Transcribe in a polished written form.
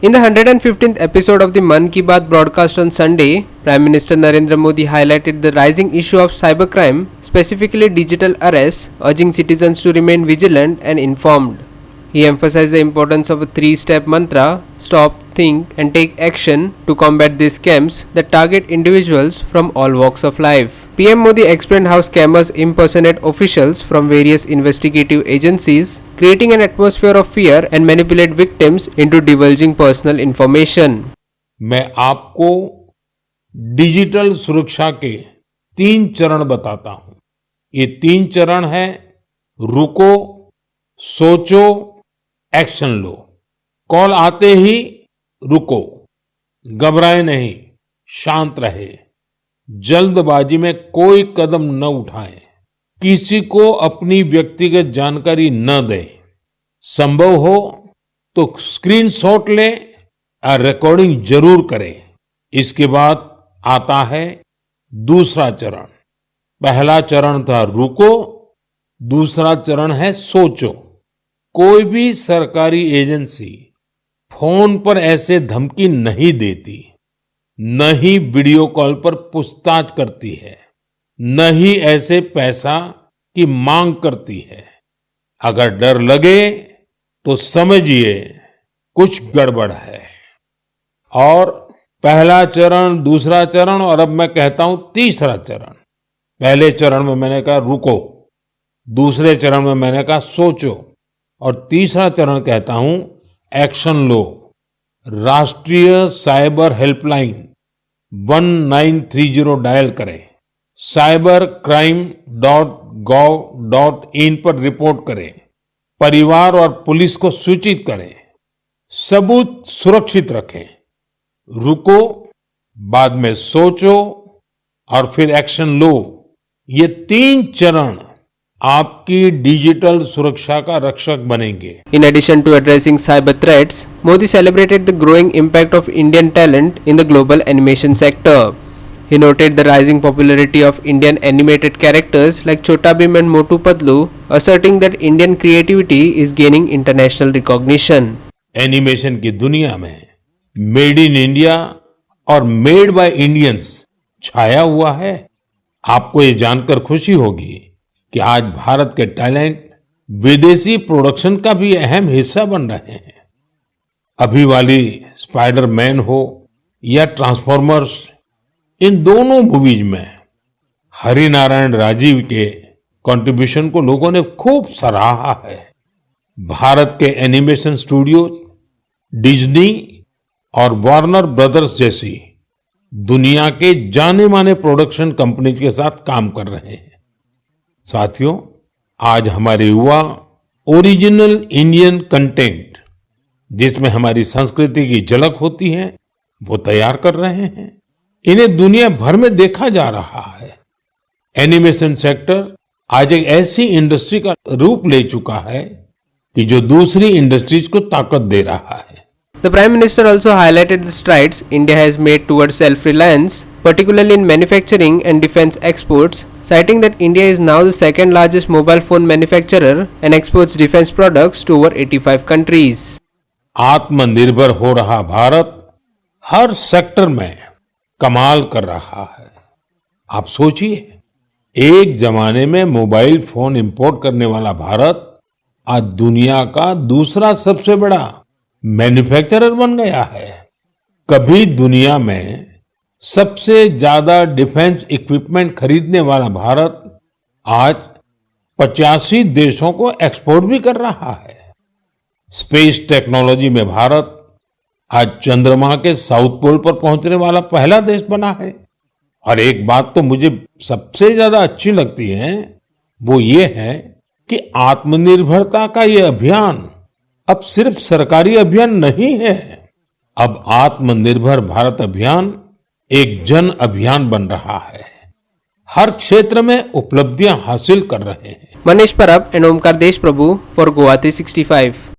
In the 115th episode of the Mann Ki Baat broadcast on Sunday, Prime Minister Narendra Modi highlighted the rising issue of cybercrime, specifically digital arrests, urging citizens to remain vigilant and informed. He emphasized the importance of a three-step mantra: stop, think and take action to combat these scams that target individuals from all walks of life. PM Modi explained how scammers impersonate officials from various investigative agencies, creating an atmosphere of fear and manipulate victims into divulging personal information. मैं आपको digital सुरक्षा के 3 चरण बताता हूं। ये 3 चरण है: रुको, सोचो, एक्शन लो। कॉल आते ही रुको, घबराए नहीं, शांत रहे, जल्दबाजी में कोई कदम न उठाएं, किसी को अपनी व्यक्तिगत जानकारी न दें, संभव हो तो स्क्रीनशॉट लें और रिकॉर्डिंग जरूर करें। इसके बाद आता है दूसरा चरण। पहला चरण था रुको, दूसरा चरण है सोचो। कोई भी सरकारी एजेंसी फोन पर ऐसे धमकी नहीं देती, न ही वीडियो कॉल पर पूछताछ करती है, न ही ऐसे पैसा की मांग करती है। अगर डर लगे तो समझिए कुछ गड़बड़ है। और पहला चरण, दूसरा चरण और अब मैं कहता हूं तीसरा चरण। पहले चरण में मैंने कहा रुको, दूसरे चरण में मैंने कहा सोचो और तीसरा चरण कहता हूं एक्शन लो। राष्ट्रीय साइबर हेल्पलाइन 1930 डायल करें, cybercrime.gov.in पर रिपोर्ट करें, परिवार और पुलिस को सूचित करें, सबूत सुरक्षित रखें। रुको, बाद में सोचो और फिर एक्शन लो। ये 3 चरण आपकी डिजिटल सुरक्षा का रक्षक बनेंगे। In addition to addressing cyber threats, Modi celebrated the growing impact of Indian talent in the global animation sector. He noted the rising popularity of Indian animated characters like Chota Bheem and Motu Patlu, asserting that Indian creativity is gaining international recognition. Animation की दुनिया में made in India और made by Indians छाया हुआ है। आपको ये जानकर खुशी होगी कि आज भारत के टैलेंट विदेशी प्रोडक्शन का भी अहम हिस्सा बन रहे हैं। अभी वाली स्पाइडरमैन हो या ट्रांसफॉर्मर्स, इन दोनों मूवीज में हरिनारायण राजीव के कंट्रीब्यूशन को लोगों ने खूब सराहा है। भारत के एनिमेशन स्टूडियो डिज्नी और वार्नर ब्रदर्स जैसी दुनिया के जाने माने प्रोडक्शन कंपनीज के साथ काम कर रहे हैं। साथियों, आज हमारे युवा ओरिजिनल इंडियन कंटेंट, जिसमें हमारी संस्कृति की झलक होती है, वो तैयार कर रहे हैं। इन्हें दुनिया भर में देखा जा रहा है। एनिमेशन सेक्टर आज एक ऐसी इंडस्ट्री का रूप ले चुका है कि जो दूसरी इंडस्ट्रीज को ताकत दे रहा है। The Prime Minister also highlighted the strides India has made towards self-reliance, particularly in manufacturing and defense exports, citing that India is now the second largest mobile phone manufacturer and exports defense products to over 85 countries. आत्मनिर्भर हो रहा भारत हर sector में कमाल कर रहा है। आप सोचिए, एक जमाने में मोबाइल फोन इंपोर्ट करने वाला भारत आज दुनिया का दूसरा सबसे बड़ा मैन्युफैक्चरर बन गया है। कभी दुनिया में सबसे ज्यादा डिफेंस इक्विपमेंट खरीदने वाला भारत आज 85 देशों को एक्सपोर्ट भी कर रहा है। स्पेस टेक्नोलॉजी में भारत आज चंद्रमा के साउथ पोल पर पहुंचने वाला पहला देश बना है। और एक बात तो मुझे सबसे ज्यादा अच्छी लगती है, वो ये है कि आत्मनिर्भरता का ये अभियान अब सिर्फ सरकारी अभियान नहीं है। अब आत्मनिर्भर भारत अभियान एक जन अभियान बन रहा है। हर क्षेत्र में उपलब्धियां हासिल कर रहे हैं। Manish Parab and Omkar Deshprabhu for Goa 365.